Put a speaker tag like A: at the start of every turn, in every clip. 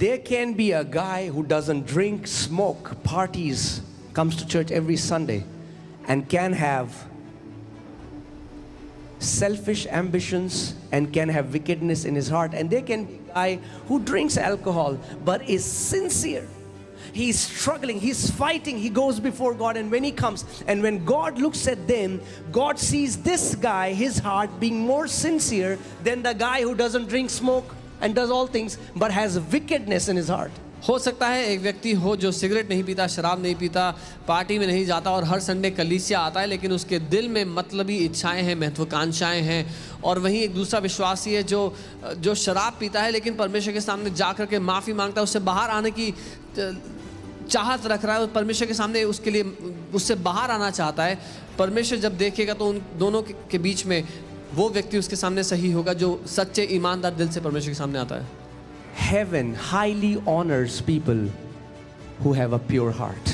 A: there can be a guy who doesn't drink, smoke, parties, comes to church every Sunday, and can have selfish ambitions and can have wickedness in his heart. And there can be a guy who drinks alcohol but is sincere. He's struggling, he's fighting, he goes before God, and when he comes, and when God looks at them, God sees this guy, his heart being more sincere than the guy who doesn't drink, smoke and does all things but has wickedness in his heart.
B: हो सकता है एक व्यक्ति हो जो cigarette नहीं पीता, शराब नहीं पीता, पार्टी में नहीं जाता और हर संडे कलीसिया आता है, लेकिन उसके दिल में मतलबी इच्छाएं हैं, महत्वाकांक्षाएं हैं। और वहीं एक दूसरा विश्वासी है जो शराब पीता है लेकिन परमेश्वर के सामने जाकर के माफ़ी मांगता है, उससे बाहर आने की चाहत रख रहा है, परमेश्वर के सामने उसके लिए उससे बाहर आना चाहता है। परमेश्वर जब देखेगा तो उन दोनों के बीच में वो व्यक्ति उसके सामने सही होगा जो सच्चे ईमानदार दिल से परमेश्वर के सामने आता है।
A: Heaven highly honors people who have a pure heart.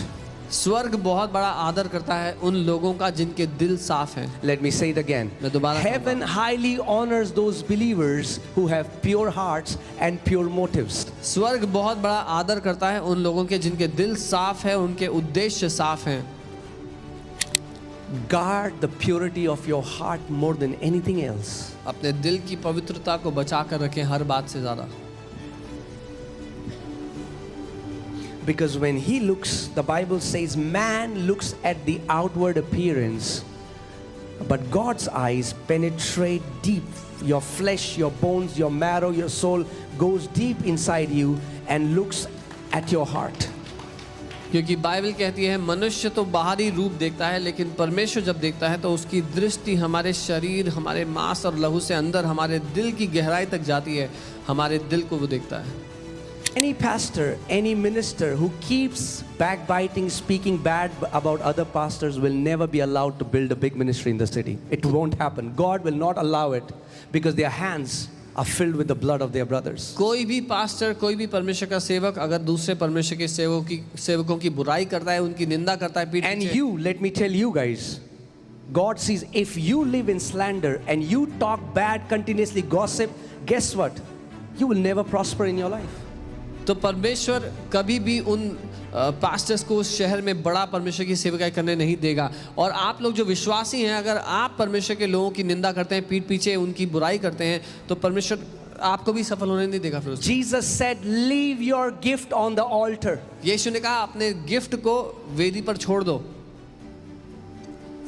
B: स्वर्ग बहुत बड़ा आदर करता है उन लोगों का जिनके दिल साफ हैं।
A: Let me say it again.
B: मैं दोबारा
A: Heaven highly honors those believers who have pure hearts and pure motives.
B: स्वर्ग बहुत बड़ा आदर करता है उन लोगों के जिनके दिल साफ है, उनके उद्देश्य साफ हैं।
A: Guard the purity of your heart more than anything else.
B: अपने दिल की पवित्रता को बचा कर रखें हर बात से ज़्यादा।
A: Because when he looks, the Bible says, man looks at the outward appearance, but God's eyes penetrate deep. Your flesh, your bones, your marrow, your soul goes deep inside you and looks at your heart.
B: क्योंकि Bible कहती है मनुष्य तो बाहरी रूप देखता है, लेकिन परमेश्वर जब देखता है तो उसकी दृष्टि हमारे शरीर, हमारे मांस और लहू से अंदर हमारे दिल की गहराई तक जाती है, हमारे दिल को वो देखता है।
A: Any pastor, any minister who keeps backbiting, speaking bad about other pastors will never be allowed to build a big ministry in the city. It won't happen. God will not allow it because their hands are filled with the blood of their brothers.
B: कोई भी pastor, कोई भी परमेश्वर का सेवक अगर दूसरे परमेश्वर के सेवकों की बुराई करता है, उनकी निंदा करता है पीठ पीछे।
A: And you, let me tell you guys, God sees if you live in slander and you talk bad, continuously gossip, guess what? You will never prosper in your life.
B: तो परमेश्वर कभी भी उन पास्टर्स को उस शहर में बड़ा परमेश्वर की सेवकाई करने नहीं देगा। और आप लोग जो विश्वासी हैं, अगर आप परमेश्वर के लोगों की निंदा करते हैं, पीठ पीछे उनकी बुराई करते हैं, तो परमेश्वर आपको भी सफल होने नहीं देगा। फिर
A: Jesus said, leave your gift on the altar.
B: यीशु ने कहा अपने गिफ्ट को वेदी पर छोड़ दो।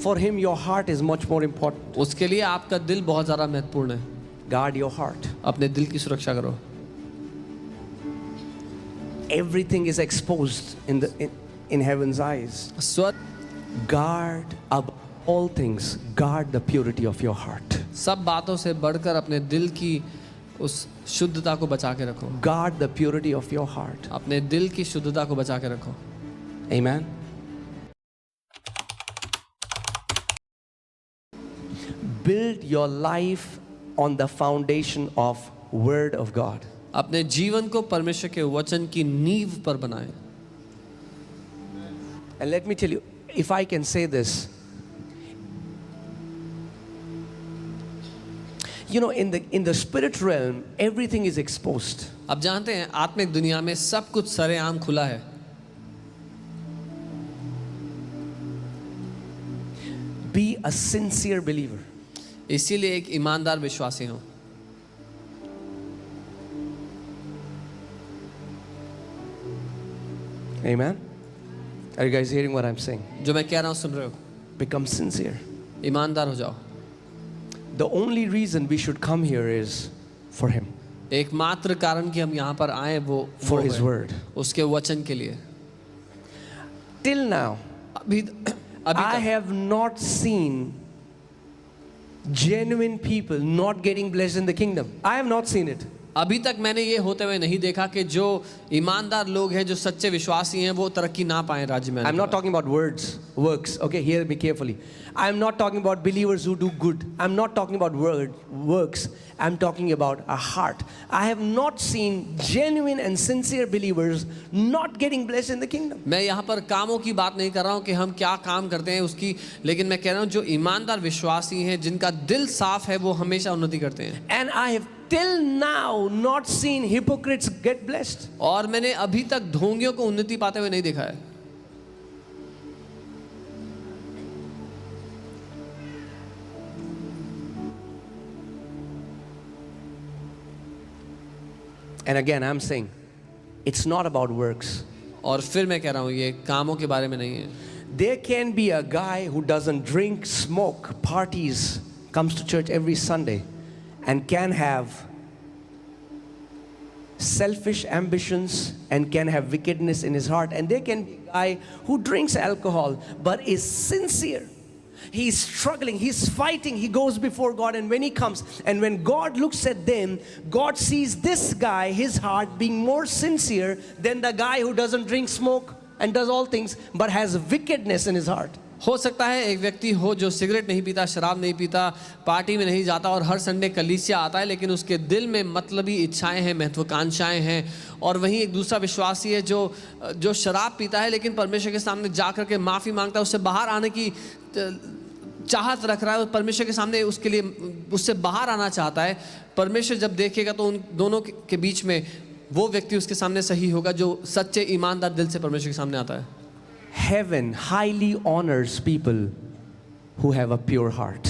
A: For him your heart is much more important.
B: उसके लिए आपका दिल बहुत ज़्यादा महत्वपूर्ण है।
A: Guard your heart.
B: अपने दिल की सुरक्षा करो।
A: Everything is exposed in heaven's eyes. Guard above all things, guard the purity of your heart.
B: सब बातों से बढ़कर अपने दिल की उस शुद्धता को बचा के रखो।
A: Guard the purity of your heart.
B: अपने दिल की शुद्धता को बचा के रखो।
A: Amen. Build your life on the foundation of Word of God.
B: अपने जीवन को परमेश्वर के वचन की नींव पर बनाएं।
A: And let me tell you, if I can say this, you know, in the spirit realm, everything is exposed.
B: आप जानते हैं आत्मिक दुनिया में सब कुछ सरेआम खुला है।
A: Be a sincere believer.
B: इसीलिए एक ईमानदार विश्वासी हो।
A: Amen. Are you guys hearing what I'm saying?
B: जो मैं कह रहा हूँ सुन रहे हो?
A: Become sincere.
B: ईमानदार हो जाओ।
A: The only reason we should come here is for Him.
B: एकमात्र कारण कि हम यहाँ पर आए वो
A: For His word.
B: उसके वचन के लिए।
A: Till now, I have not seen genuine people not getting blessed in the kingdom. I have not seen it.
B: अभी तक मैंने ये होते हुए नहीं देखा कि जो ईमानदार लोग हैं, जो सच्चे विश्वासी हैं, वो तरक्की ना पाएं राज्य में।
A: I'm not talking about works. Okay, hear me carefully. I'm not talking about believers who do good. I'm not talking about works. I'm talking about a heart. I have not seen genuine and sincere believers not getting blessed in the kingdom.
B: मैं यहाँ पर कामों की बात नहीं कर रहा हूँ कि हम क्या काम करते हैं उसकी, लेकिन मैं कह रहा हूँ जो ईमानदार विश्वासी हैं, जिनका दिल साफ है, वो हमेशा उन्नति करते हैं।
A: And I have till now not seen hypocrites get blessed.
B: और मैंने अभी तक ढोंगियों को उन्नति पाते हुए नहीं देखा है.
A: And again, I'm saying, it's not about works.
B: और फिर मैं कह रहा हूँ ये कामों के बारे में नहीं है.
A: There can be a guy who doesn't drink, smoke, parties, comes to church every Sunday, and can have selfish ambitions and can have wickedness in his heart. And there can be a guy who drinks alcohol but is sincere. He's struggling, he's fighting, he goes before God, and when he comes, and when God looks at them, God sees this guy, his heart being more sincere than the guy who doesn't drink, smoke, and does all things, but has wickedness in his heart.
B: हो सकता है एक व्यक्ति हो जो cigarette नहीं पीता, शराब नहीं पीता, पार्टी में नहीं जाता और हर संडे कलीसिया आता है, लेकिन उसके दिल में मतलबी इच्छाएं हैं, महत्वाकांक्षाएं हैं. और वहीं एक दूसरा विश्वासी है जो शराब पीता है लेकिन परमेश्वर के सामने जाकर के माफ़ी मांगता है, उससे बाहर आने की चाहत रख रहा है, परमेश्वर के सामने उसके लिए उससे बाहर आना चाहता है. परमेश्वर जब देखेगा तो उन दोनों के बीच में वो व्यक्ति उसके सामने सही होगा जो सच्चे ईमानदार दिल से परमेश्वर के सामने आता है.
A: Heaven highly honors people who have a pure heart.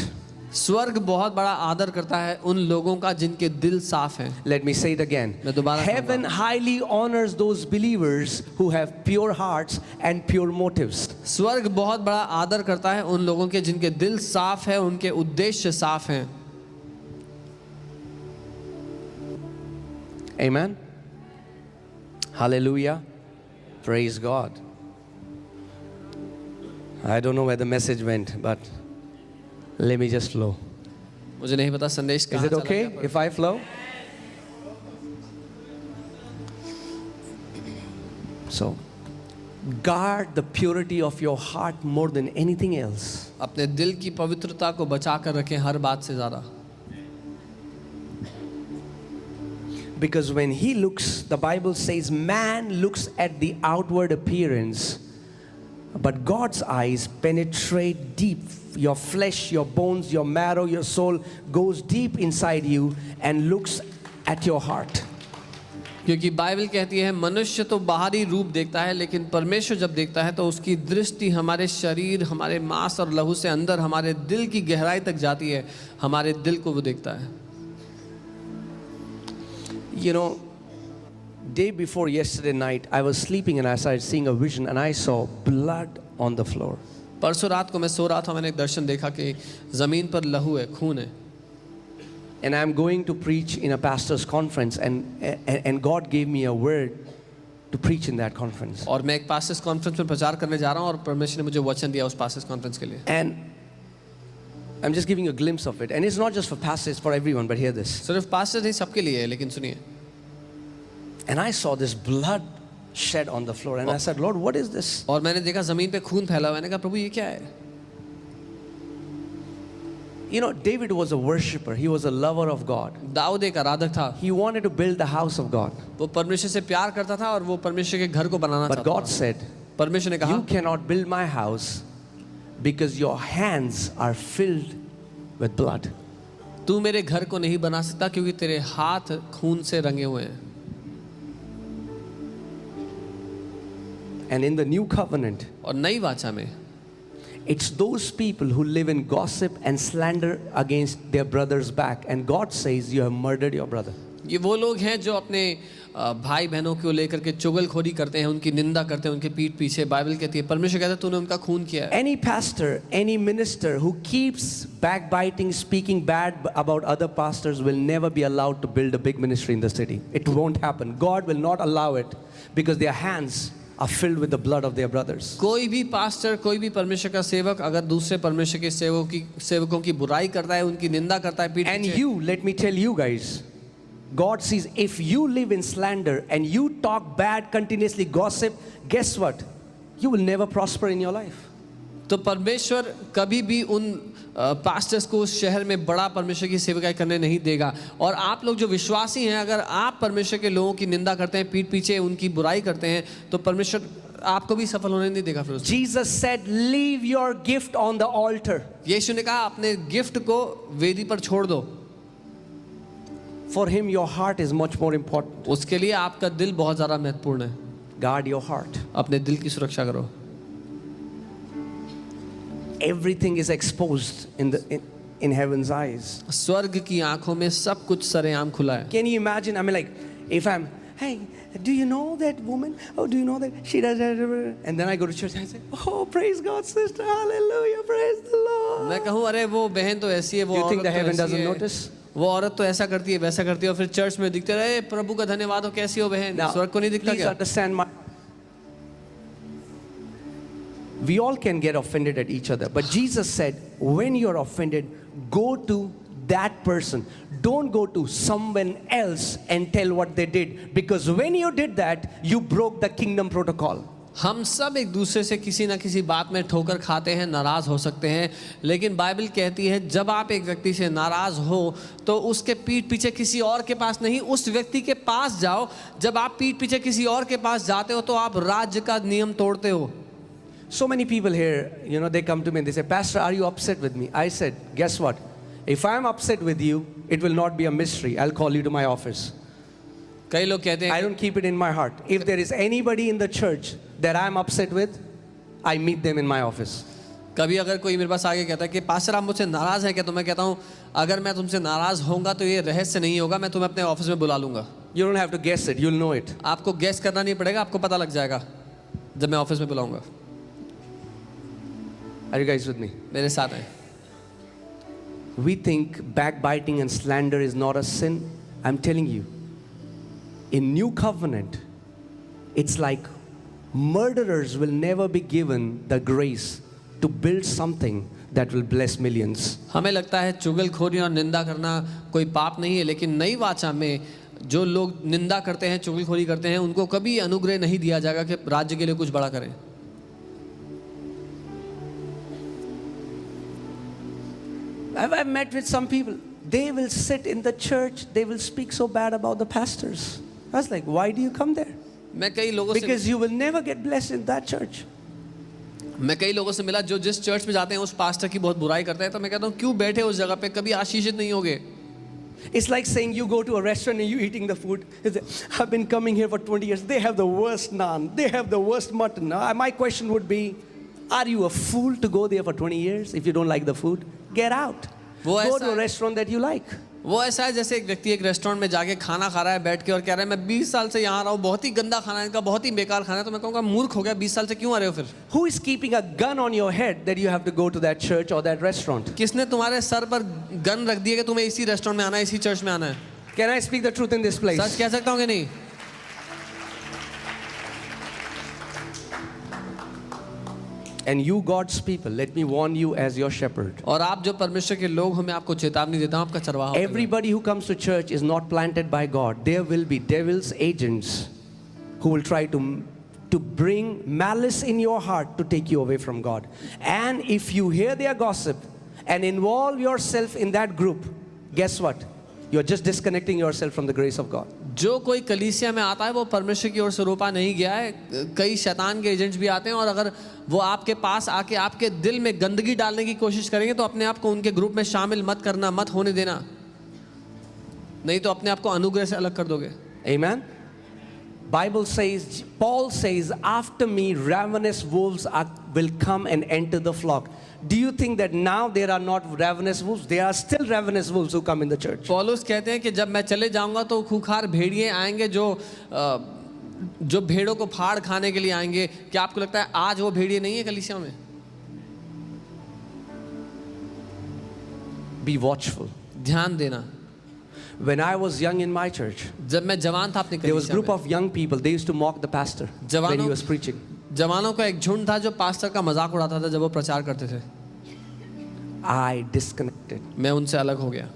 B: स्वर्ग बहुत बड़ा आदर करता है उन लोगों का जिनके दिल साफ हैं.
A: Let me say it again.
B: मैं दोबारा
A: Heaven highly honors those believers who have pure hearts and pure motives.
B: स्वर्ग बहुत बड़ा आदर करता है उन लोगों के जिनके दिल साफ है, उनके उद्देश्य साफ हैं.
A: Amen. Hallelujah. Praise God. I don't know where the message went, but let me just flow.
B: मुझे नहीं पता संदेश
A: Is
B: कहाँ
A: it
B: चला
A: okay
B: गया,
A: if I flow? So, guard the purity of your heart more than anything else.
B: अपने दिल की पवित्रता को बचा कर रखें हर बात से ज़्यादा.
A: Because when he looks, the Bible says, man looks at the outward appearance, but God's eyes penetrate deep. Your flesh, your bones, your marrow, your soul goes deep inside you and looks at your heart.
B: क्योंकि Bible कहती है मनुष्य तो बाहरी रूप देखता है लेकिन परमेश्वर जब देखता है तो उसकी दृष्टि हमारे शरीर, हमारे मांस और लहू से अंदर हमारे दिल की गहराई तक जाती है. हमारे दिल को वो देखता है.
A: You know, day before yesterday night, I was sleeping and I started seeing a vision and I saw blood on the floor.
B: परसों रात को मैं सो रहा था, मैंने एक दर्शन देखा कि ज़मीन पर लहू है, खून है.
A: And I'm going to preach in a pastor's conference and God gave me a word to preach in that conference.
B: और मैं एक पास्टर्स कॉन्फ्रेंस में प्रचार करने जा रहा हूँ और परमेश्वर ने मुझे वचन दिया उस पास्टर्स कॉन्फ्रेंस के लिए.
A: And I'm just giving you a glimpse of it. And it's not just for pastors, it's for everyone, but hear this.
B: सिर्फ पास्टर नहीं, सबके लिए है, लेकिन सुनिए.
A: And I saw this blood shed on the floor and I said, Lord, what is this?
B: और मैंने देखा ज़मीन पे खून फैला हुआ है. मैंने कहा प्रभु ये क्या है?
A: You know, David was a worshipper. He was a lover of God.
B: Dawood एक आराधक था.
A: He wanted to build the house of God.
B: वो परमेश्वर से प्यार करता था और वो परमेश्वर के घर को बनाना
A: But
B: चाहता
A: God
B: था.
A: said,
B: परमेश्वर ने कहा
A: you cannot build my house because your hands are filled with blood.
B: तू मेरे घर को नहीं बना सकता क्योंकि तेरे हाथ खून से रंगे हुए हैं.
A: And in the new covenant,
B: और नई वाचा में
A: it's those people who live in gossip and slander against their brother's back. And God says, you have murdered your brother.
B: ये वो लोग हैं जो अपने भाई बहनों को लेकर के चुगलखोरी करते हैं, उनकी निंदा करते हैं, उनके पीठ पीछे. बाइबल कहती है, परमेश्वर कहता है तूने उनका खून किया है.
A: Any pastor, any minister who keeps backbiting, speaking bad about other pastors will never be allowed to build a big ministry in the city. It won't happen. God will not allow it because their hands are filled with the blood of their brothers.
B: कोई भी pastor, कोई भी परमेश्वर का सेवक अगर दूसरे परमेश्वर के सेवकों की बुराई करता है, उनकी निंदा करता है पीठ
A: And
B: पीछे.
A: you, let me tell you guys, God sees if you live in slander and you talk bad, continuously gossip, guess what? You will never prosper in your life.
B: तो परमेश्वर कभी भी उन पास्टर्स को उस शहर में बड़ा परमेश्वर की सेवकाई करने नहीं देगा. और आप लोग जो विश्वासी हैं, अगर आप परमेश्वर के लोगों की निंदा करते हैं, पीठ पीछे उनकी बुराई करते हैं, तो परमेश्वर आपको भी सफल होने नहीं देगा. फिर
A: Jesus said, leave your gift on the altar.
B: यीशु ने कहा अपने गिफ्ट को वेदी पर छोड़ दो.
A: For him, your heart is much more important.
B: उसके लिए आपका दिल बहुत ज़्यादा महत्वपूर्ण है.
A: Guard your heart.
B: अपने दिल की सुरक्षा करो.
A: Everything is exposed in heaven's eyes.
B: स्वर्ग की आंखों में सब कुछ सरेआम खुला है.
A: Can you imagine? I mean, like, if I'm, hey, do you know that woman? Oh, do you know that she does that? And then I go to church and I say, oh, praise God, sister, hallelujah, praise the Lord.
B: मैं कहूँ अरे वो बहन तो ऐसी है, वो
A: You think
B: औरत
A: the
B: तो
A: heaven
B: ऐसी
A: doesn't
B: है,
A: notice?
B: वो औरत तो ऐसा करती है वैसा करती है, और फिर चर्च में दिखते रहे प्रभु का धन्यवाद हो, कैसी हो बहन.
A: Now,
B: स्वर्ग को नहीं दिखता
A: please
B: क्या?
A: understand we all can get offended at each other. But Jesus said, when you're offended, go to that person. Don't go to someone else and tell what they did. Because when you did that, you broke the kingdom protocol.
B: हम सब एक दूसरे से किसी ना किसी बात में ठोकर खाते हैं, नाराज़ हो सकते हैं, लेकिन बाइबल कहती है जब आप एक व्यक्ति से नाराज़ हो तो उसके पीठ पीछे किसी और के पास नहीं, उस व्यक्ति के पास जाओ. जब आप पीठ पीछे किसी और के पास जाते हो तो आप राज्य का नियम तोड़ते हो.
A: So many people here, they come to me and they say, Pastor, are you upset with me? I said, guess what? If I'm upset with you, it will not be a mystery. I'll call you to my office.
B: कई लोग कहते हैं
A: I don't keep it in my heart. If there is anybody in the church that I'm upset with, I meet them in my office.
B: कभी अगर कोई मेरे पास आके कहता है कि पास्टर आप मुझसे नाराज़ हैं क्या, तो मैं कहता हूँ अगर मैं तुमसे नाराज़ होऊंगा तो ये रहस्य नहीं होगा, मैं तुम्हें अपने ऑफिस में बुला लूँगा.
A: You don't have to guess it. You'll know it.
B: आपको गैस करना नहीं पड़ेगा, आपको पता लग जाएगा जब मैं ऑफिस में बुलाऊँगा.
A: Are you guys with me?
B: मेरे साथ हैं.
A: We think backbiting and slander is not a sin. I'm telling you, in New Covenant, it's like murderers will never be given the grace to build something that will bless millions.
B: हमें लगता है चुगलखोरी और निंदा करना कोई पाप नहीं है, लेकिन नई वाचा में जो लोग निंदा करते हैं, चुगलखोरी करते हैं, उनको कभी अनुग्रह नहीं दिया जाएगा कि राज्य के लिए कुछ बड़ा करें.
A: I've met with some people. They will sit in the church. They will speak so bad about the pastors. I was like, why do you come there?
B: मैं कई लोगों
A: Because you will never get blessed in that church.
B: से मिला जो जिस church में जाते हैं उस पास्टर की बहुत बुराई करते हैं, तो मैं कहता हूँ क्यों बैठे उस जगह पे, कभी आशीषित नहीं होगे.
A: It's like saying you go to a restaurant and you eating the food. You say, I've been coming here for 20 years. They have the worst naan. They have the worst mutton. My question would be, are you a fool to go there for 20 years if you don't like the food? Get out. Go to a restaurant that you like.
B: वो ऐसा है जैसे एक व्यक्ति एक restaurant में जाके खाना खा रहा है बैठ के और कह रहा है मैं 20 साल से यहाँ रहा हूँ, बहुत ही गंदा खाना है इनका, बहुत ही बेकार खाना है. तो मैं कहूँगा मूर्ख हो गया, 20 साल से क्यों आ रहे हो फिर.
A: Who is keeping a gun on your head that you have to go to that church or that restaurant?
B: किसने तुम्हारे सर पर गन रख दिया कि तुम्हें इसी रेस्टोरेंट में आना है, इसी चर्च में आना है.
A: Can I speak the truth in this place?
B: सच कह सकता हूँ कि नहीं.
A: And you God's people, let me warn you as your shepherd.
B: और आप जो परमेश्वर के लोग हो, मैं आपको चेतावनी देता हूँ, आपका चरवाहा.
A: Everybody who comes to church is not planted by God. There will be devil's agents who will try to bring malice in your heart to take you away from God. And if you hear their gossip and involve yourself in that group, guess what? You're just disconnecting yourself from the grace of God.
B: जो कोई कलीसिया में आता है वो परमेश्वर की ओर से रोपा नहीं गया है. कई शैतान के एजेंट्स भी आते हैं, और अगर वो आपके पास आके आपके दिल में गंदगी डालने की कोशिश करेंगे तो अपने आप को उनके ग्रुप में शामिल मत करना, मत होने देना, नहीं तो अपने आप को अनुग्रह से अलग कर दोगे.
A: Amen. Bible says, Paul says, after me ravenous wolves will come and enter the flock. Do you think that now there are not ravenous wolves? There are still ravenous wolves who come in the church.
B: पौलुस कहते हैं कि जब मैं चले जाऊंगा तो खूंखार भेड़िए आएंगे जो भेड़ों को फाड़ खाने के लिए आएंगे. क्या आपको लगता है आज वो भेड़िए नहीं है कलीसिया में?
A: Be watchful.
B: ध्यान देना.
A: When I was young in my church,
B: जब मैं जवान था अपने
A: there was a
B: कलीसिया
A: group
B: में,
A: of young people. They used to mock the pastor when he was preaching.
B: जवानों का एक झुंड था जो पास्टर का मजाक उड़ाता था जब वो प्रचार करते थे.
A: I disconnected.
B: मैं उनसे अलग हो गया.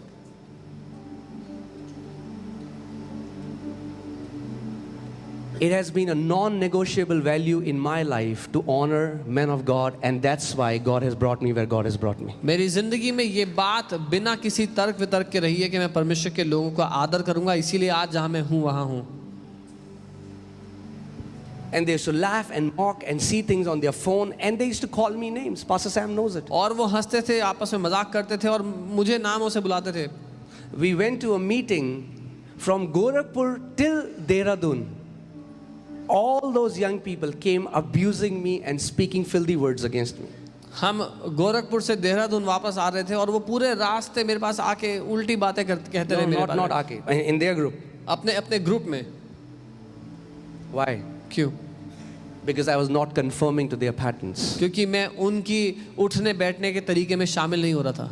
A: It has been a non-negotiable value in my life to honor men of God, and that's why God has brought me where God has brought me.
B: मेरी जिंदगी में ये बात बिना किसी तर्क वितर्क के रही है कि मैं परमेश्वर के लोगों का आदर करूंगा, इसीलिए आज जहां मैं हूं वहां हूं.
A: And they used to laugh and mock and see things on their phone, and they used to call me names. Pastor Sam knows it.
B: और वो हंसते थे, आपस में मजाक करते थे और मुझे नामों से बुलाते थे.
A: We went to a meeting From Gorakhpur till Dehradun, all those young people came abusing me and speaking filthy words against me.
B: हम गोरखपुर से देहरादून वापस आ रहे थे और वो पूरे रास्ते मेरे पास आके उल्टी बातें कहते रहे
A: No,
B: मेरे
A: not
B: बारे में।
A: Ake, in their group.
B: अपने अपने ग्रुप में।
A: Why?
B: क्यों?
A: Because I was not conforming to their patterns.
B: क्योंकि मैं उनकी उठने बैठने के तरीके में शामिल नहीं हो रहा था।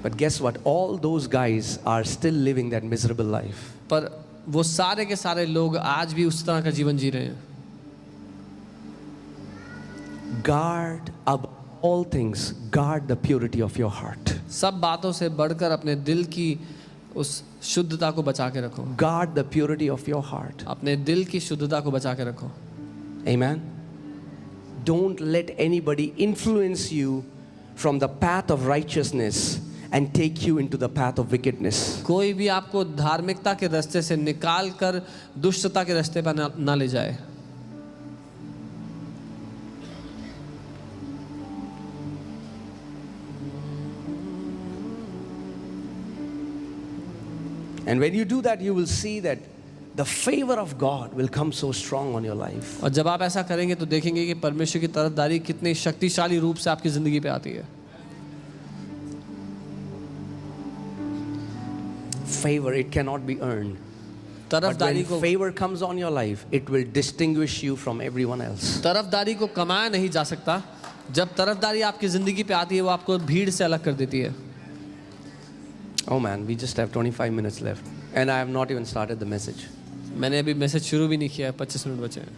A: But guess what? All those guys are still living that miserable life.
B: पर वो सारे के सारे लोग आज भी उस तरह का जीवन जी रहे हैं।
A: Guard above all things, guard the purity of your heart.
B: सब बातों से बढ़कर अपने दिल की उस शुद्धता को बचा के रखो।
A: Guard the purity of your heart.
B: अपने दिल की शुद्धता को बचा के रखो।
A: Amen. Don't let anybody influence you from the path of righteousness and take you into the path of wickedness.
B: कोई भी आपको धार्मिकता के रास्ते से निकाल कर दुष्टता के रास्ते पर ना ले जाए।
A: And when you do that, you will see that the favor of God will come so strong on your life.
B: और जब आप ऐसा करेंगे तो देखेंगे कि परमेश्वर की तरफदारी कितनी शक्तिशाली रूप से आपकी जिंदगी पे आती है।
A: Favor, it cannot be earned. But
B: तरफदारी
A: when
B: को
A: favor comes on your life, it will distinguish you from everyone else.
B: तरफदारी को कमाया नहीं जा सकता। जब तरफदारी आपकी जिंदगी पे आती है वो आपको भीड़ से अलग कर देती है।
A: Oh man, we just have 25 minutes left. And I have not even started the message.
B: मैंने अभी मैसेज शुरू भी नहीं किया है, 25 मिनट बचे हैं।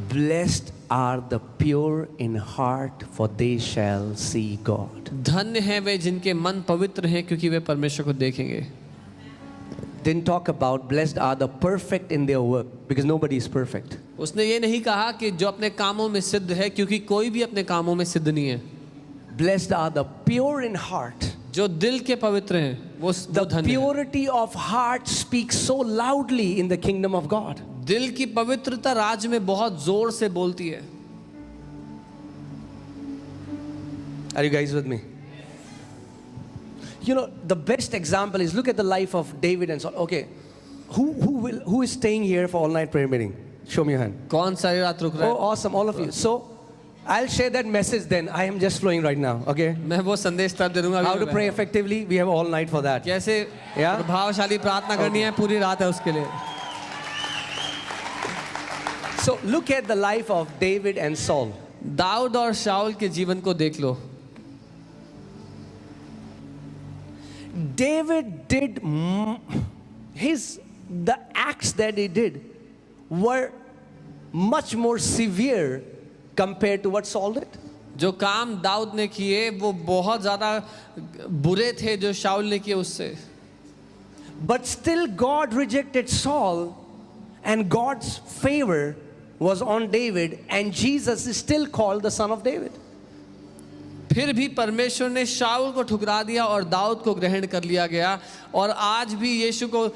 A: Blessed are the pure in heart, for they shall see God.
B: धन्य हैं वे जिनके मन पवित्र हैं क्योंकि वे परमेश्वर को देखेंगे।
A: Didn't talk about blessed are the perfect in their work, because nobody is perfect.
B: उसने ये नहीं कहा कि जो अपने कामों में सिद्ध है, क्योंकि कोई भी अपने कामों में सिद्ध नहीं है।
A: Blessed are the pure in heart.
B: जो दिल के पवित्र हैं वो
A: The
B: धन्य हैं।
A: purity of heart speaks so loudly in the kingdom of God.
B: दिल की पवित्रता राज्य में बहुत जोर से बोलती है।
A: Are you guys with me? You know, the best example is look at the life of David and Saul. Okay, who is staying here for all night prayer meeting? Show me your hand.
B: कौन सारी रात रुक रहा
A: Oh,
B: है?
A: awesome, all of you. So, I'll share that message then. I am just flowing right now. Okay.
B: मैं वो संदेश तब दे दूंगा।
A: How
B: अभी
A: to pray effectively? We have all night for that.
B: कैसे
A: Yeah?
B: प्रभावशाली प्रार्थना करनी है, पूरी रात है उसके लिए।
A: So look at the life of David and Saul.
B: Dawood और शाऊल के जीवन को देख लो।
A: David did the acts that he did were much more severe compared to what Saul did.
B: जो काम दाऊद ने किए वो बहुत ज़्यादा बुरे थे जो शाऊल ने किए उससे।
A: But still God rejected Saul and God's favor was on David, and Jesus is still called the son of David.
B: फिर भी परमेश्वर ने शाऊल को ठुकरा दिया और दाऊद को ग्रहण कर लिया गया और आज भी यीशु को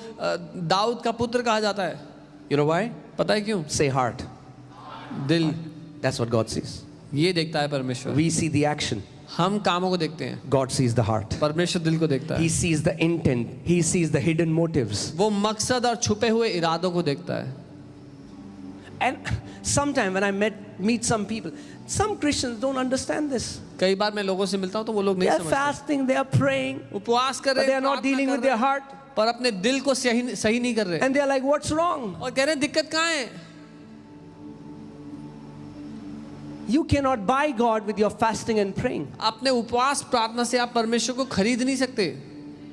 B: दाऊद का पुत्र कहा जाता है।
A: You know why?
B: पता है क्यों?
A: Say heart.
B: दिल।
A: That's what God sees.
B: ये देखता है परमेश्वर।
A: We see the action.
B: हम कामों को देखते हैं,
A: God sees the heart.
B: परमेश्वर दिल को देखता
A: He
B: है।
A: sees the intent. He sees the hidden motives.
B: वो मकसद और छुपे हुए इरादों को देखता है।
A: And sometimes when I meet some people, some Christians don't understand this.
B: कई बार मैं लोगों से मिलता हूँ तो वो लोग
A: They
B: नहीं
A: are
B: समझते।
A: fasting, they are praying,
B: उपवास कर
A: but
B: रहे
A: they
B: हैं,
A: are not
B: प्रार्थना
A: dealing
B: कर
A: with
B: रहे
A: their
B: हैं,
A: heart.
B: पर अपने दिल को सही नहीं कर रहे
A: And they are like, what's wrong?
B: और कह रहे हैं दिक्कत कहाँ है?
A: You cannot buy God with your fasting and praying.
B: अपने उपवास प्रार्थना से आप परमेश्वर को खरीद नहीं सकते।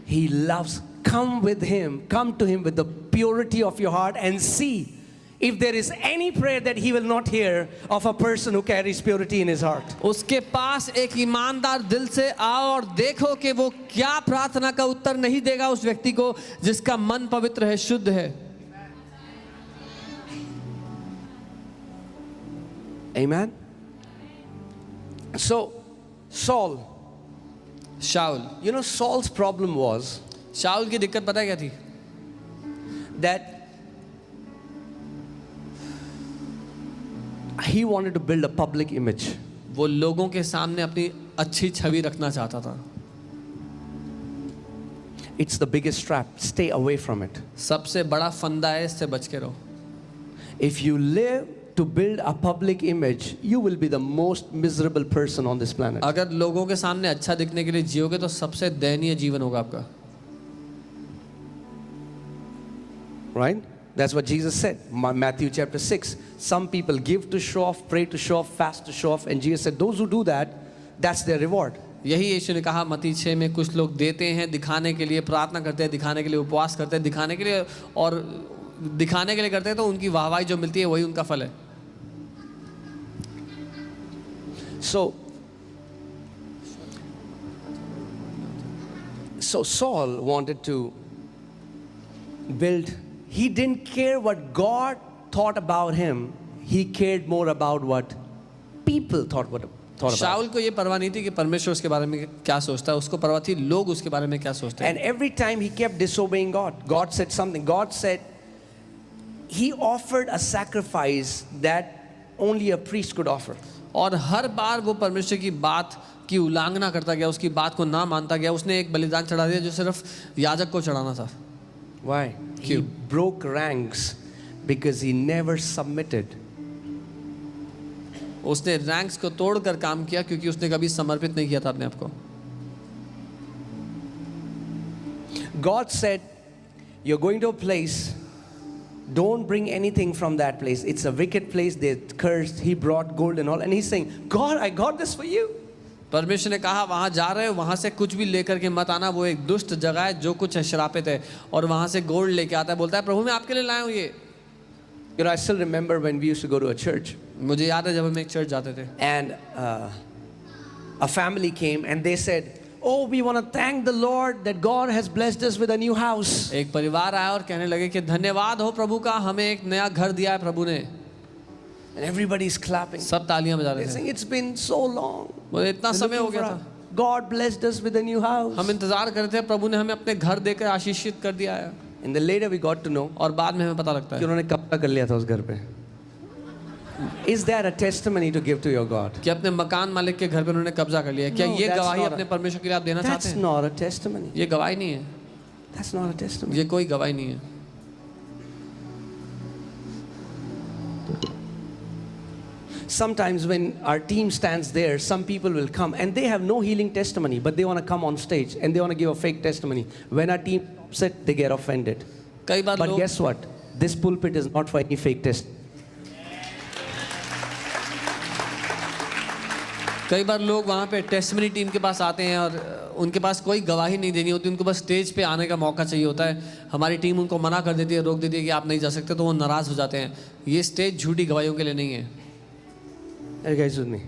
A: He loves. Come with Him. Come to Him with the purity of your heart and see if there is any prayer that He will not hear of a person who carries purity in his heart.
B: उसके पास एक ईमानदार दिल से आओ और देखो कि वो क्या प्रार्थना का उत्तर नहीं देगा उस व्यक्ति को जिसका मन पवित्र है, शुद्ध है।
A: Amen. So, Saul,
B: Saul,
A: you know, Saul's problem was
B: शाऊल की दिक्कत पता है क्या थी?
A: that he wanted to build a public image.
B: वो लोगों के सामने अपनी अच्छी छवि रखना चाहता था।
A: It's the biggest trap. Stay away from it.
B: सबसे बड़ा फंदा है, इससे बच के रहो।
A: If you live to build a public image, you will be the most miserable person on this planet.
B: अगर लोगों के सामने अच्छा दिखने के लिए जियोगे तो सबसे दयनीय जीवन होगा आपका।
A: Right? That's what Jesus said. Matthew chapter 6. Some people give to show off, pray to show off, fast to show off. And Jesus said, those who do that, that's their reward.
B: यही यीशु ने कहा मत्ती 6 में, कुछ लोग देते हैं दिखाने के लिए, प्रार्थना करते हैं दिखाने के लिए, उपवास करते हैं दिखाने के लिए, और दिखाने के लिए करते हैं तो उनकी वाहवाही जो मिलती है वही उनका फल है।
A: So Saul wanted to build, he didn't care what God thought about him, he cared more about what people thought about.
B: शाऊल को ये परवाह नहीं थी कि परमेश्वर उसके बारे में क्या सोचता है, उसको परवाह थी लोग उसके बारे में क्या सोचते हैं।
A: And every time he kept disobeying God. God said something. God said he offered a sacrifice that only a priest could offer.
B: और हर बार वो परमेश्वर की बात की उल्लंघना करता गया, उसकी बात को ना मानता गया। उसने एक बलिदान चढ़ा दिया जो सिर्फ याजक को चढ़ाना था।
A: Why? He broke ranks because he never submitted.
B: उसने रैंक्स को तोड़कर काम किया क्योंकि उसने कभी समर्पित नहीं किया था अपने आप को।
A: God said, you're going to a place, don't bring anything from that place. It's a wicked place, they're cursed. He brought gold and all. And he's saying, God, I got this for you.
B: परमेश्वर ने कहा वहाँ जा रहे हो, वहाँ से कुछ भी लेकर के मत आना, वो एक दुष्ट जगह है, जो कुछ है श्रापित है। और वहाँ से गोल्ड लेके आता है, बोलता है प्रभु मैं आपके लिए लाया हूँ ये।
A: You know, I still remember when we used to go to a church.
B: मुझे याद है जब हम एक चर्च जाते थे।
A: And a family came and they said, oh, we want to thank the Lord that God has blessed us with a new house.
B: एक परिवार आया और कहने लगे कि धन्यवाद हो प्रभु का, हमें एक नया घर दिया है प्रभु ने।
A: And everybody's clapping.
B: सब तालियां बजा
A: They're
B: रहे थे।
A: saying, it's been so long.
B: बोले इतना समय हो गया था,
A: God blessed us with a new house.
B: हम इंतजार कर रहे थे, प्रभु ने हमें अपने घर देकर आशीषित कर दिया है।
A: And then later we got to know
B: और बाद में हमें पता लगता
A: कि
B: है
A: उन्होंने कब्जा कर लिया था उस घर पे. Is that a testimony to give to your God?
B: कि अपने मकान मालिक के घर पे उन्होंने कब्जा कर लिया। क्या
A: No,
B: ये
A: that's
B: गवाही
A: not
B: अपने परमेश्वर के लिए आप देना चाहते
A: That's
B: हैं?
A: not a testimony.
B: ये गवाही नहीं है,
A: That's not a testimony.
B: ये कोई गवाही नहीं है।
A: Sometimes when our team stands there, some people will come and they have no healing testimony, but they want to come on stage and they want to give a fake testimony. When our team stops it, they get offended.
B: कई बार
A: But
B: लोग
A: guess what? This pulpit is not for any fake testimony.
B: कई बार लोग वहाँ पे testimony team के पास आते हैं और उनके पास कोई गवाही नहीं देनी होती, उनको बस स्टेज पे आने का मौका चाहिए होता है। हमारी टीम उनको मना कर देती है, रोक देती है कि आप नहीं जा सकते, तो वो नाराज़ हो जाते हैं। ये स्टेज झूठी गवाहियों के लिए नहीं है।
A: Are you guys with me?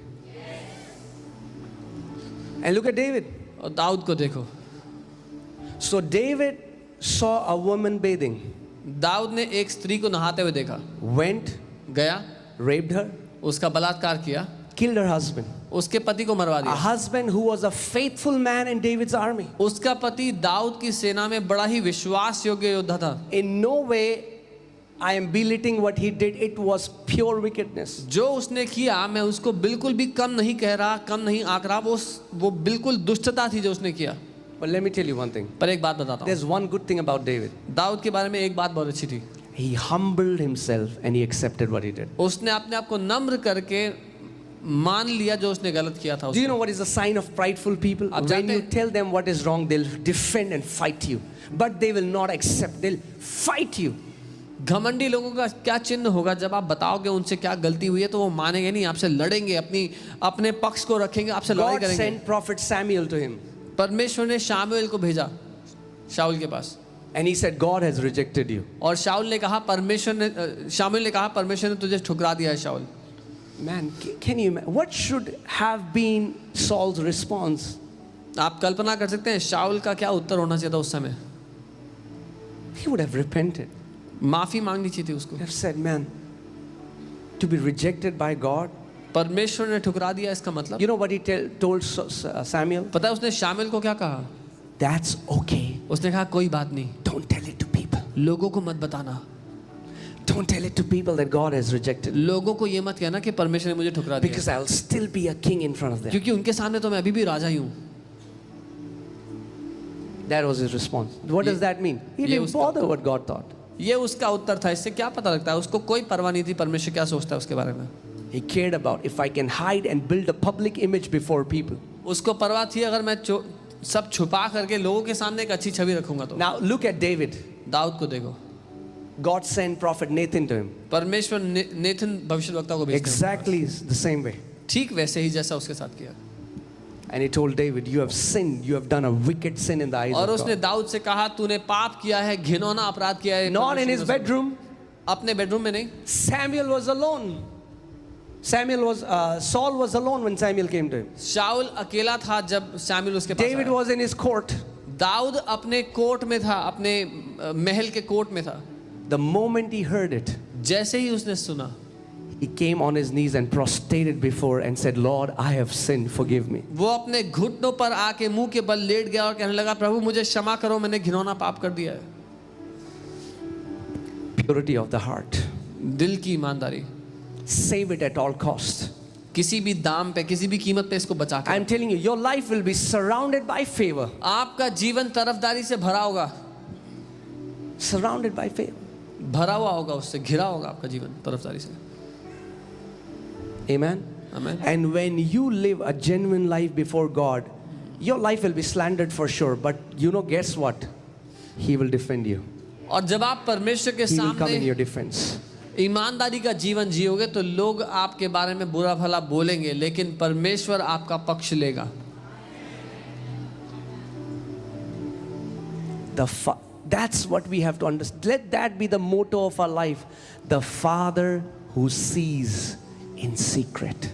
A: And look at David.
B: और दाऊद को देखो,
A: So David saw a woman bathing,
B: Dawood ने एक स्त्री को नहाते हुए देखा,
A: went,
B: गया,
A: raped her,
B: उसका बलात्कार किया,
A: killed her husband.
B: उसके पति को मरवा
A: A
B: दिया।
A: husband who was a faithful man in David's army.
B: उसका पति दाऊद की सेना में बड़ा ही विश्वास योग्य योद्धा था।
A: In no way I am belittling what he did. It was pure wickedness.
B: जो उसने किया मैं उसको बिल्कुल भी कम नहीं कह रहा, कम नहीं आंक रहा, वो बिल्कुल दुष्टता थी जो उसने किया।
A: But let me tell you one thing.
B: पर एक बात बताता हूँ,
A: There's one good thing about David.
B: Dawood के बारे में एक बात बहुत अच्छी थी,
A: He humbled himself and he accepted what he did.
B: उसने अपने आप को नम्र करके मान लिया जो उसने गलत किया था।
A: Do you know what is the sign of prideful people?
B: आप
A: When
B: जानते
A: you
B: हैं?
A: tell them what is wrong, they'll defend and fight you. But they will not accept. They'll fight you.
B: घमंडी लोगों का क्या चिन्ह होगा? जब आप बताओगे उनसे क्या गलती हुई है तो वो मानेंगे नहीं, आपसे लड़ेंगे, अपने पक्ष को रखेंगे, आपसे लड़ाई
A: God
B: करेंगे।
A: sent prophet Samuel to him.
B: परमेश्वर ने शामुएल को भेजा शाऊल के पास,
A: And he said, God has rejected you.
B: और शाऊल ने कहा शामुएल ने कहा परमेश्वर ने तुझे ठुकरा दिया है। शाऊल,
A: Man, can you imagine? What should have been Saul's response?
B: आप कल्पना कर सकते हैं शाऊल का क्या उत्तर होना चाहिए था उस समय?
A: He would have repented.
B: माफी मांगनी चाहिए थी उसको।
A: He would have said, man, to be rejected by God.
B: परमेश्वर ने ठुकरा दिया, इसका मतलब
A: You know what he told Samuel?
B: पता है उसने शामुएल को क्या कहा?
A: That's okay.
B: उसने कहा कोई बात नहीं,
A: Don't tell it to people.
B: लोगों को मत बताना,
A: Don't tell it to people that God has rejected,
B: लोगों को ये मत कहना कि परमेश्वर ने मुझे ठुकरा दिया,
A: because I'll still be a king in front of them.
B: क्योंकि उनके सामने तो मैं अभी भी राजा ही हूँ.
A: That was his response. What does that mean? He
B: ये
A: didn't
B: उसका
A: bother what God thought.
B: ये उसका उत्तर था. इससे क्या पता लगता है? उसको कोई परवाह नहीं थी परमेश्वर क्या सोचता है उसके बारे में.
A: He cared about if I can hide and build a public image before people.
B: उसको परवाह थी अगर मैं सब छुपा करके लोगों के सामने एक अच्छी छवि रखूंगा तो.
A: Now look at David.
B: Dawood को देखो.
A: God sent prophet Nathan to him.
B: परमेश्वर नेथन भविष्यद्वक्ता को भेजते हैं.
A: Exactly the same way.
B: ठीक वैसे ही जैसा उसके साथ किया.
A: And he told David, you have sinned, you have done a wicked sin in the eyes
B: और
A: of
B: उसने
A: God.
B: दाऊद से कहा तूने पाप किया है, घिनौना अपराध किया है.
A: Not in his bedroom.
B: अपने बेडरूम में नहीं.
A: Samuel was alone. Saul was alone when Samuel came to him.
B: शाऊल अकेला था जब शमूएल उसके पास
A: David
B: आया.
A: was in his court.
B: Dawood अपने कोर्ट में था, अपने महल के कोर्ट में था.
A: The moment he heard it,
B: जैसे ही उसने सुना,
A: he came on his knees and prostrated before and said, Lord, I have sinned, forgive me.
B: वो अपने घुटनों पर आके मुंह के बल लेट गया और कहने लगा प्रभु मुझे क्षमा करो, मैंने घिनौना पाप कर दिया है.
A: Purity of the heart.
B: दिल की ईमानदारी.
A: Save it at all cost.
B: किसी भी दाम पे, किसी भी कीमत पे इसको बचा के.
A: I'm telling you, your life will be surrounded by favor.
B: आपका जीवन तरफदारी से भरा होगा.
A: Surrounded by favor.
B: भरा हुआ होगा, उससे घिरा होगा आपका जीवन तरफदारी से.
A: Amen.
B: Amen.
A: And when you live a genuine life before God, your life will be slandered for sure. But you know, guess what? He will defend you.
B: और जब आप परमेश्वर के
A: He will come in
B: सामने
A: your defense.
B: ईमानदारी का जीवन जियोगे तो लोग आपके बारे में बुरा भला बोलेंगे, लेकिन परमेश्वर आपका पक्ष लेगा.
A: That's what we have to understand. Let that be the motto of our life. The Father who sees in secret.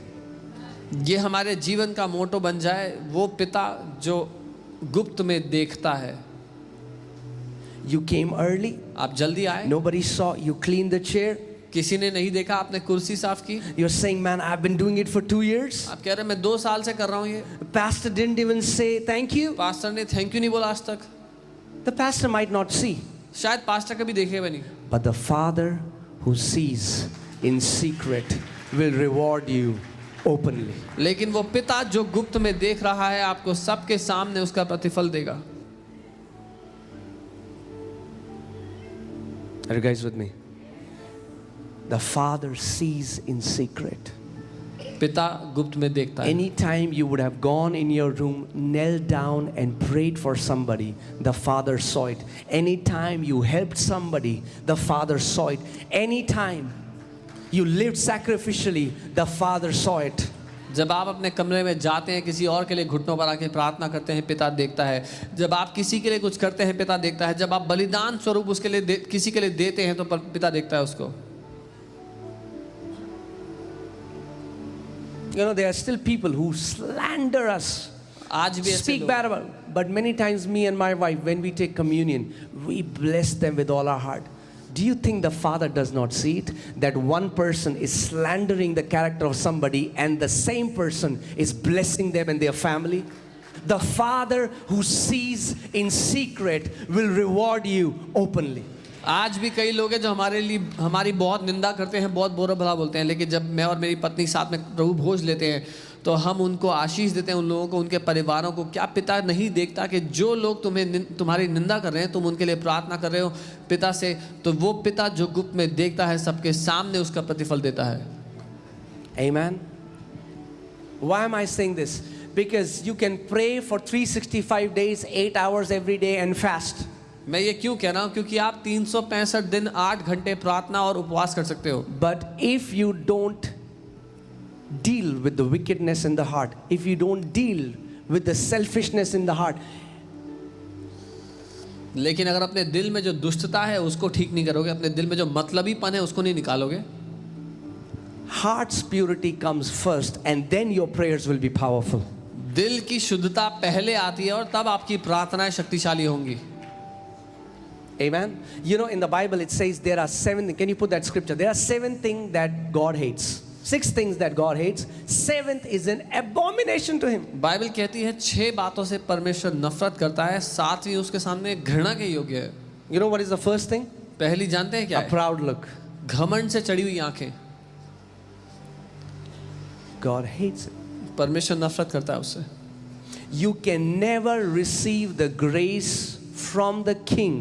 B: ये हमारे जीवन का मोटो बन जाए, वो पिता जो गुप्त में देखता है.
A: You came early.
B: आप जल्दी आए.
A: Nobody saw. You cleaned the chair.
B: किसी ने नहीं देखा, आपने कुर्सी साफ की.
A: You're saying, man, I've been doing it for 2 years.
B: आप कह रहे हैं मैं 2 साल से कर रहा हूँ ये.
A: Pastor didn't even say thank you.
B: Pastor ने थैंक यू नहीं बोला आज तक.
A: The pastor might not see.
B: शायद पास्टर कभी देखे भी नहीं.
A: But the Father who sees in secret will reward you openly.
B: लेकिन वो पिता जो गुप्त में देख रहा है आपको सबके सामने उसका प्रतिफल देगा.
A: Are you guys with me? The Father sees in secret.
B: पिता गुप्त में देखता है.
A: Anytime you would have gone in your room, knelt down and prayed for somebody, the Father saw it. Anytime you helped somebody, the Father saw it. Anytime you lived sacrificially, the Father saw it.
B: जब आप अपने कमरे में जाते हैं, किसी और के लिए घुटनों पर आके प्रार्थना करते हैं, पिता देखता है. जब आप किसी के लिए कुछ करते हैं, पिता देखता है. जब आप बलिदान स्वरूप उसके लिए किसी के लिए देते हैं तो पिता देखता है उसको.
A: You know, there are still people who slander us,
B: आज भी ऐसे
A: speak
B: लोग.
A: bad about. But many times, me and my wife, when we take communion, we bless them with all our heart. Do you think the Father does not see it? That one person is slandering the character of somebody and the same person is blessing them and their family? The Father who sees in secret will reward you openly.
B: आज भी कई लोग हैं जो हमारे लिए हमारी बहुत निंदा करते हैं, बहुत बुरा भला बोलते हैं, लेकिन जब मैं और मेरी पत्नी साथ में प्रभु भोज लेते हैं तो हम उनको आशीष देते हैं, उन लोगों को, उनके परिवारों को. क्या पिता नहीं देखता कि जो लोग तुम्हारी निंदा कर रहे हैं, तुम उनके लिए प्रार्थना कर रहे हो पिता से, तो वो पिता जो गुप्त में देखता है सबके सामने उसका प्रतिफल देता है.
A: Amen. Why am I saying this? Because you can pray for 365 days, 8 hours every day and fast.
B: मैं ये क्यों कह रहा हूँ? क्योंकि आप 365 दिन 8 घंटे प्रार्थना और उपवास कर सकते हो.
A: But if you don't deal with the wickedness in the heart, if you don't deal with the selfishness in the heart,
B: लेकिन अगर अपने दिल में जो दुष्टता है उसको ठीक नहीं करोगे, अपने दिल में जो मतलबीपन है उसको नहीं निकालोगे,
A: heart's purity comes first and then your prayers will be powerful.
B: दिल की शुद्धता पहले आती है और तब आपकी प्रार्थनाएं शक्तिशाली होंगी.
A: Amen. You know, in the Bible it says there are 7, can you put that scripture? There are 7 things that God hates. 6 things that God hates. 7th is an abomination to him.
B: Bible कहती है 6 बातों से परमेश्वर नफरत करता है, 7वीं उसके सामने घृणा के योग्य है.
A: You know what is the first thing?
B: पहली जानते हैं क्या
A: A
B: है?
A: proud look.
B: घमंड से चढ़ी हुई आंखें,
A: God hates it.
B: परमेश्वर नफरत करता है उससे।
A: You can never receive the grace from the king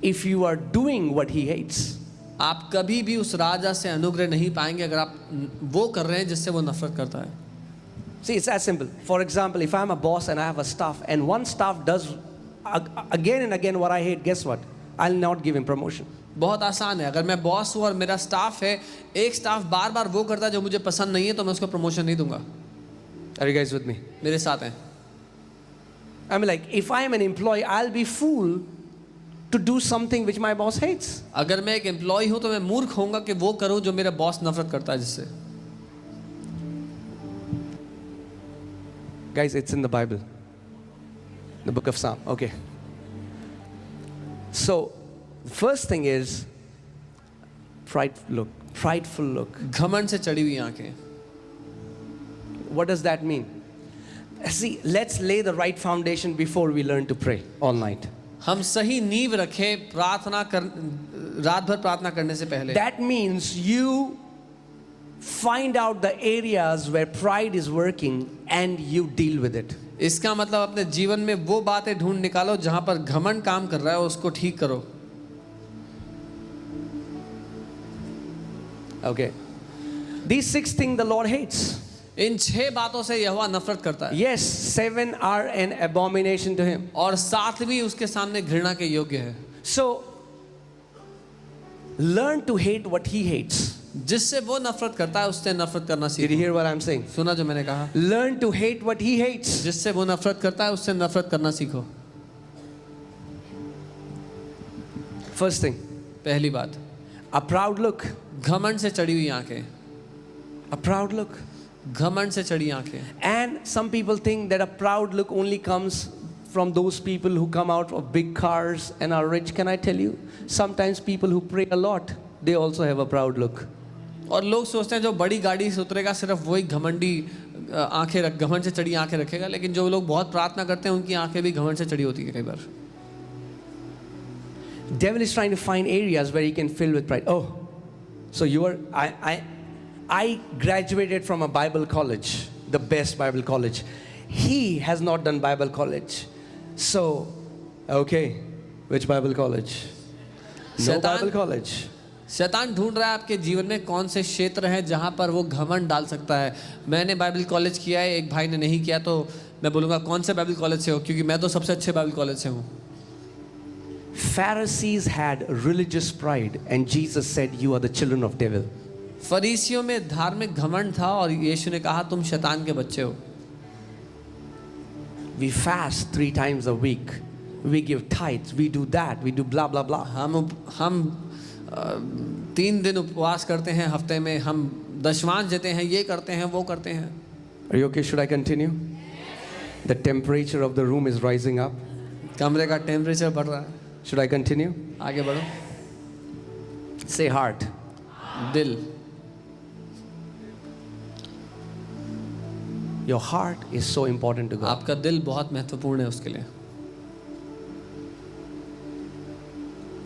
A: if you are doing what he hates.
B: आप कभी भी उस राजा से अनुग्रह नहीं पाएंगे अगर आप वो कर रहे हैं जिससे वो नफरत करता है।
A: See, it's as simple. For example, if I'm a boss and I have a staff and one staff does again and again what I hate, guess what? I'll not give him promotion.
B: बहुत आसान है, अगर मैं boss हूँ और मेरा staff है, एक स्टाफ बार बार वो करता है जो मुझे पसंद नहीं है, तो मैं उसको प्रमोशन नहीं दूंगा।
A: Are you guys with me?
B: मेरे साथ हैं।
A: I mean, like, if I am an employee, I'll be fool to do something which my boss hates.
B: अगर मैं एक एम्प्लॉय हूँ तो मैं मूर्ख होऊंगा कि वो करूँ जो मेरा बॉस नफरत करता है जिससे।
A: Guys, it's in the Bible, the book of Psalm. Okay. So, first thing is prideful look.
B: घमंड से चढ़ी हुई आंखें।
A: What does that mean? See, let's lay the right foundation before we learn to pray all night.
B: हम सही नींव रखें रात भर प्रार्थना करने से पहले।
A: That means you find out the areas where pride is working and you deal with it.
B: इसका मतलब अपने जीवन में वो बातें ढूंढ निकालो जहां पर घमंड काम कर रहा है, उसको ठीक करो।
A: Okay. These 6 things the Lord hates.
B: इन 6 बातों से यहोवा नफरत करता है।
A: Yes, 7 are an abomination to him.
B: और 7वीं उसके सामने घृणा के योग्य है।
A: So, learn to hate what he hates.
B: जिससे वो नफरत करता है उससे नफरत करना
A: Did you
B: सीखो।
A: hear what I'm saying?
B: सुना जो मैंने कहा?
A: Learn to hate what he hates.
B: जिससे वो नफरत करता है उससे नफरत करना सीखो।
A: First thing,
B: पहली बात,
A: a proud look.
B: घमंड से चढ़ी हुई आंखें।
A: A proud look.
B: घमंड से चढ़ी आंखें।
A: And some people think that a proud look only comes from those people who come out of big cars and are rich. Can I tell you? Sometimes people who pray a lot, they also have a proud look.
B: और लोग सोचते हैं जो बड़ी गाड़ी से उतरेगा सिर्फ वही घमंडी घमंड से चढ़ी आंखें रखेगा, लेकिन जो लोग बहुत प्रार्थना करते हैं उनकी आंखें भी घमंड से चढ़ी होती है कई बार।
A: Devil is trying to find areas where he can fill with pride. Oh, so you are I graduated from a Bible college, the best Bible college. He has not done Bible college. So, okay, which Bible college? No Bible college.
B: शैतान ढूंढ रहा है आपके जीवन में कौन से क्षेत्र हैं जहां पर वो घमंड डाल सकता है। मैंने बाइबल कॉलेज किया है, एक भाई ने नहीं किया, तो मैं बोलूँगा कौन से बाइबल कॉलेज से हो, क्योंकि मैं तो सबसे अच्छे बाइबल कॉलेज से हूँ।
A: Pharisees had religious pride and Jesus said, you are the children of devil.
B: फरीसियों में धार्मिक घमंड था और यीशु ने कहा तुम शैतान के बच्चे हो।
A: We fast 3 times a week. We give tithes. We do that. We do blah blah blah.
B: हम 3 दिन उपवास करते हैं हफ्ते में, हम दशमांश देते हैं, ये करते हैं वो करते हैं।
A: Are you okay? Should I continue? The temperature of the room is rising up.
B: कमरे का टेम्परेचर बढ़ रहा है।
A: Should I continue?
B: आगे बढ़ो।
A: Say heart.
B: दिल।
A: Your heart is so important to God.
B: आपका दिल बहुत महत्वपूर्ण है उसके लिए।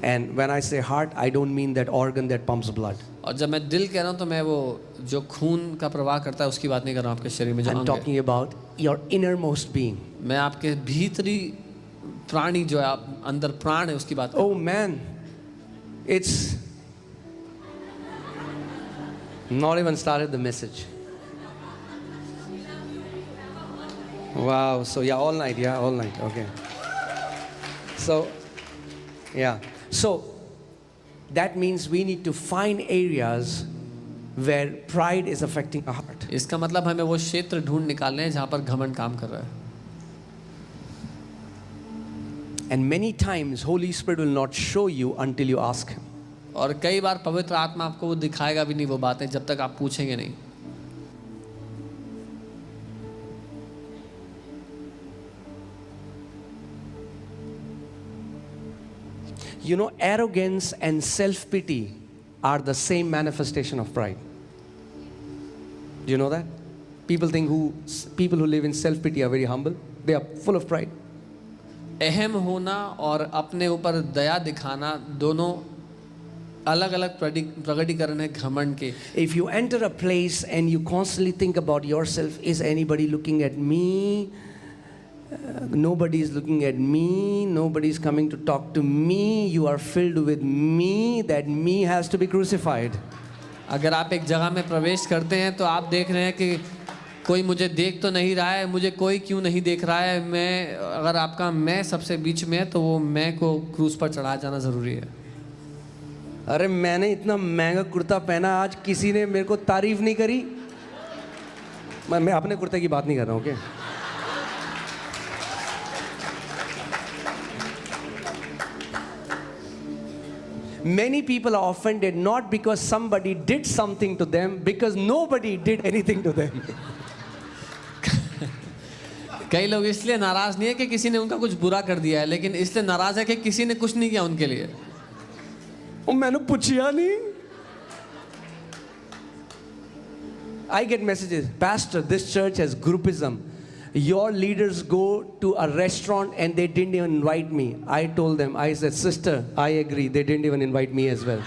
A: And when I say heart, I don't mean that organ that pumps blood.
B: और जब मैं दिल कह रहा हूँ तो मैं वो जो खून का प्रवाह करता है उसकी बात नहीं कर रहा हूँ, आपके शरीर में जो
A: I'm
B: अंग है।
A: talking about your innermost being.
B: मैं आपके भीतरी प्राणी जो है, आप अंदर प्राण है उसकी बात कर रहा
A: Oh man, it's not even started the message. Wow, so yeah, all night, okay. So, yeah. So, that means we need to find areas where pride is affecting our heart.
B: हूँ। इसका मतलब हमें वो क्षेत्र ढूंढ निकालने हैं जहाँ पर घमंड काम कर रहा है।
A: And many times Holy Spirit will not show you until you ask Him.
B: और कई बार पवित्र आत्मा आपको वो दिखाएगा भी नहीं वो बातें जब तक आप पूछेंगे नहीं।
A: You know, arrogance and self-pity are the same manifestation of pride. Do you know that? People who live in self-pity are very humble. They are full of pride.
B: अहम होना और अपने ऊपर दया दिखाना दोनों अलग अलग प्रकटीकरण है घमंड के।
A: If you enter a place and you constantly think about yourself, is anybody looking at me? Nobody is looking at me. Nobody is coming to talk to me. You are filled with me. That me has to be crucified.
B: अगर आप एक जगह में प्रवेश करते हैं तो आप देख रहे हैं कि कोई मुझे देख तो नहीं रहा है, मुझे कोई क्यों नहीं देख रहा है। मैं, अगर आपका मैं सबसे बीच में है तो वो मैं को क्रूस पर चढ़ाया जाना ज़रूरी है।
A: अरे मैंने इतना महंगा कुर्ता पहना, आज किसी ने मेरे को तारीफ नहीं करी। मैं अपने कुर्ते की बात नहीं कर रहा हूँ, okay? Many people are offended not because somebody did something to them, because nobody did anything to them.
B: कई लोग इसलिए नाराज नहीं है कि किसी ने उनका कुछ बुरा कर दिया है, लेकिन इसलिए नाराज है कि किसी ने कुछ नहीं किया उनके लिए।
A: मैंने पूछा नहीं। I get messages, Pastor, this church has groupism. Your leaders go to a restaurant and they didn't even invite me. I told them, I said, sister, I agree, they didn't even invite me as well.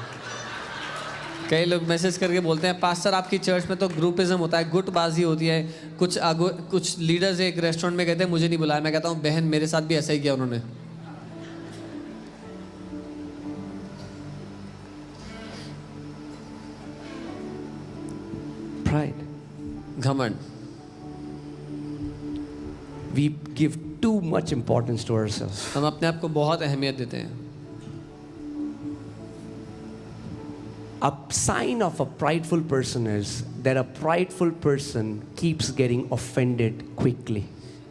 B: कई लोग message करके बोलते हैं, pastor आपकी church में तो groupism होता है, गुटबाजी होती है। कुछ लीडर्स एक रेस्टोरेंट में कहते हैं मुझे नहीं बुलाया। मैं कहता हूँ बहन, मेरे साथ भी ऐसा ही किया उन्होंने।
A: Pride.
B: घमंड।
A: We give too much importance to ourselves.
B: हम अपने आप को बहुत अहमियत देते हैं।
A: A sign of a prideful person is that a prideful person keeps getting offended quickly.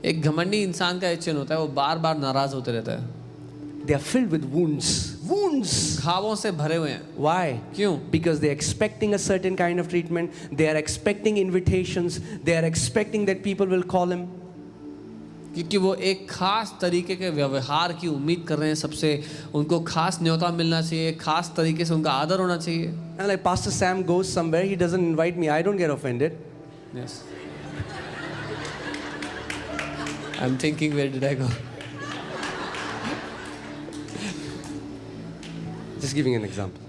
B: एक घमंडी इंसान का एक चिन्ह होता है, वो बार बार नाराज होते रहता है।
A: They are filled with wounds. Wounds.
B: घावों से भरे हुए हैं।
A: Why?
B: क्यों?
A: Because they are expecting a certain kind of treatment. They are expecting invitations. They are expecting that people will call him.
B: क्योंकि वो एक खास तरीके के व्यवहार की उम्मीद कर रहे हैं सबसे। उनको खास न्योता मिलना चाहिए, खास तरीके से उनका आदर होना चाहिए।
A: And like Pastor Sam goes somewhere, he doesn't invite me. I don't get offended.
B: Yes. I'm thinking, where did I go?
A: Just giving an example.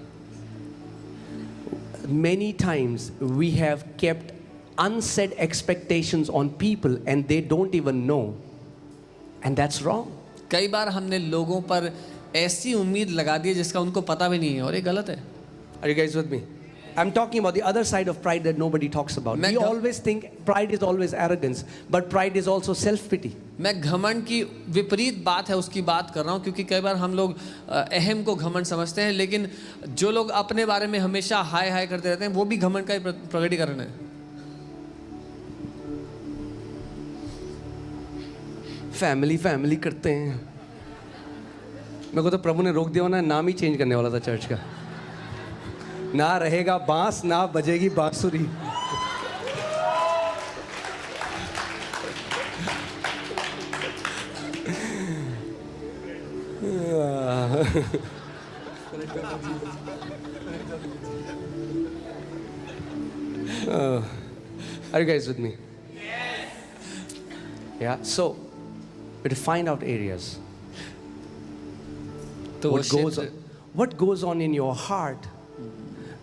A: Many times we have kept unsaid expectations on people and they don't even know. And that's wrong.
B: कई बार हमने लोगों पर ऐसी उम्मीद लगा दी है जिसका उनको पता भी नहीं है, और ये गलत है।
A: Are you guys with me? I'm talking about the other side of pride that nobody talks about. We always think pride is always arrogance, but pride is also self-pity.
B: मैं घमंड की विपरीत बात है उसकी बात कर रहा हूँ, क्योंकि कई बार हम लोग अहम को घमंड समझते हैं, लेकिन जो लोग अपने बारे में हमेशा हाय हाय करते रहते हैं वो भी घमंड का ही प्रकटीकरण है।
A: फैमिली करते हैं। मेरे को तो प्रभु ने रोक दिया, ना नाम ही चेंज करने वाला था चर्च का। ना रहेगा बांस, ना बजेगी बांसुरी। Are you guys with me? Yeah, so to find out areas.
B: तो
A: What goes on in your heart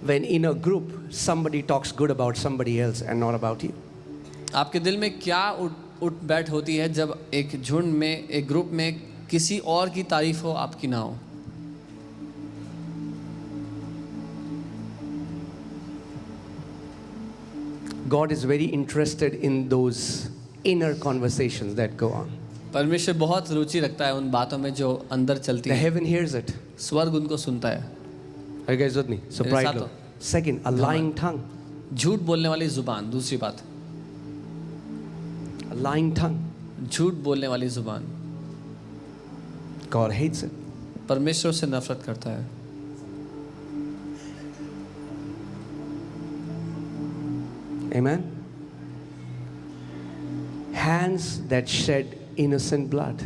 A: when in a group somebody talks good about somebody else and not about you?
B: आपके दिल में क्या उठ बैठ होती है जब एक झुंड में, एक ग्रुप में किसी और की तारीफ हो, आपकी ना हो?
A: God is very interested in those inner conversations that go on.
B: परमेश्वर बहुत रुचि रखता है उन बातों में जो अंदर चलती
A: The
B: है।
A: heaven hears it.
B: स्वर्ग उनको सुनता है।
A: Are you guys with me? So
B: मेरे
A: pride.
B: साथ
A: Lord.
B: हो।
A: Second, a lying tongue.
B: झूठ बोलने वाली जुबान, दूसरी बात।
A: A lying tongue.
B: झूठ बोलने वाली जुबान,
A: God hates it.
B: परमेश्वर से नफरत करता है।
A: Amen. Hands that shed innocent blood.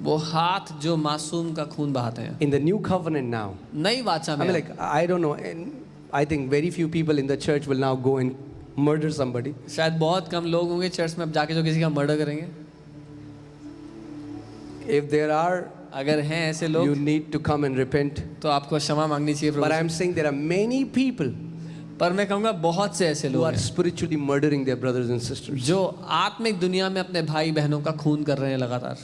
B: वो हाथ जो मासूम का खून बहाते हैं।
A: In the new covenant now,
B: नई वाचा
A: I
B: में
A: mean, like, I don't know, and I think very few people in the church will now go and murder somebody.
B: शायद बहुत कम लोग होंगे चर्च में अब जाके जो किसी का मर्डर करेंगे।
A: If there are
B: अगर हैं ऐसे
A: you
B: लोग
A: need to come and repent.
B: तो आपको क्षमा मांगनी चाहिए
A: But
B: Prabhu
A: I'm saying there are many people
B: से। पर मैं कहूँगा बहुत से ऐसे
A: who
B: लोग
A: are
B: हैं
A: spiritually murdering their brothers and sisters.
B: जो आत्मिक दुनिया में अपने भाई बहनों का खून कर रहे हैं लगातार,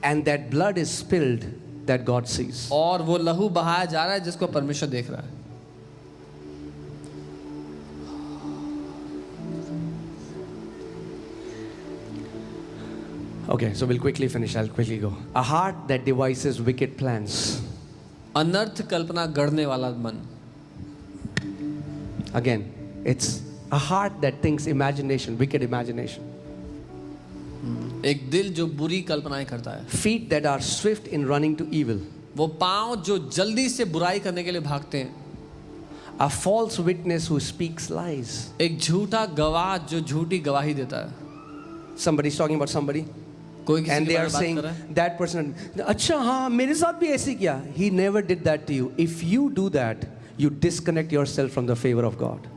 A: And that blood is spilled that God sees.
B: और वो लहू बहाया जा रहा है जिसको परमेश्वर देख रहा है।
A: Okay, so we'll quickly finish. I'll quickly go. A heart that devises wicked plans.
B: अनर्थ कल्पना गढ़ने वाला मन।
A: Again, it's a heart that thinks imagination, wicked imagination.
B: एक दिल जो बुरी कल्पनाएं करता है।
A: Feet that are swift in running to evil.
B: वो पांव जो जल्दी से बुराई करने के लिए भागते हैं।
A: A false witness who speaks lies.
B: एक झूठा गवाह जो झूठी गवाही देता है।
A: Somebody's talking about somebody.
B: कोई किसी
A: And
B: के
A: they
B: बारे
A: are
B: में बात
A: saying
B: कर रहा है।
A: that person, अच्छा हाँ मेरे साथ भी ऐसे किया. He never did that to you. If you do that, you disconnect yourself from the favor of God.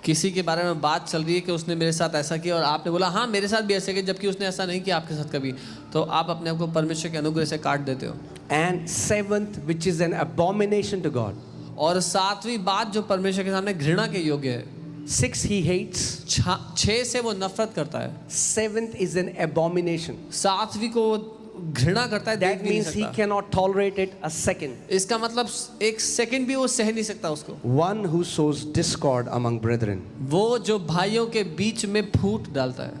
B: किसी के बारे में बात चल रही है कि उसने मेरे साथ ऐसा किया और आपने बोला हाँ मेरे साथ भी ऐसा किया, जबकि उसने ऐसा नहीं किया आपके साथ कभी, तो आप अपने आप को परमेश्वर के अनुग्रह से काट देते हो।
A: And seventh, which is an abomination to God.
B: और सातवीं बात जो परमेश्वर के सामने घृणा के योग्य है,
A: 6 he hates.
B: 6 से वो नफरत करता है,
A: 7th is an abomination.
B: 7वीं को वो घृणा करता है, देख
A: That
B: भी नहीं
A: means he
B: सकता।
A: cannot tolerate it a second.
B: इसका मतलब एक सेकंड भी वो सह नहीं सकता उसको।
A: One who sows discord among brethren.
B: वो जो भाइयों के बीच में फूट डालता है।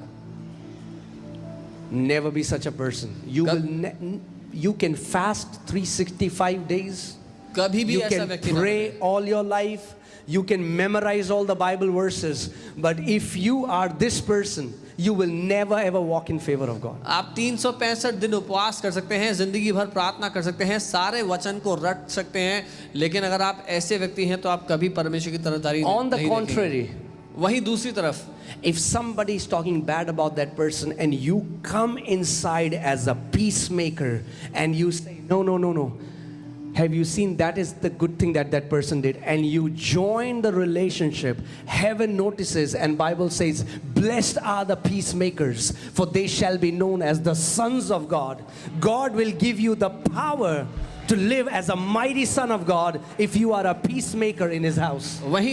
A: Never be such a person. You can fast 365 days.
B: कभी भी
A: You
B: ऐसा
A: can
B: व्यक्ति ना
A: pray
B: बने।
A: all your life. You can memorize all the Bible verses. But if you are this person, you will never ever walk in favor of God.
B: आप 365 दिन उपवास कर सकते हैं, जिंदगी भर प्रार्थना कर सकते हैं, सारे वचन को रट सकते हैं, लेकिन अगर आप ऐसे व्यक्ति हैं तो आप कभी परमेश्वर की तरफदारी
A: On the
B: नहीं
A: contrary,
B: देखेंगे। वहीं दूसरी तरफ
A: if somebody is talking bad about that person and you come inside as a peacemaker and you say, no. Have you seen that is the good thing that that person did, and you join the relationship, heaven notices and Bible says, blessed are the peacemakers, for they shall be known as the sons of God. God will give you the power to live as a mighty son of God if you are a peacemaker in his house.
B: वहीं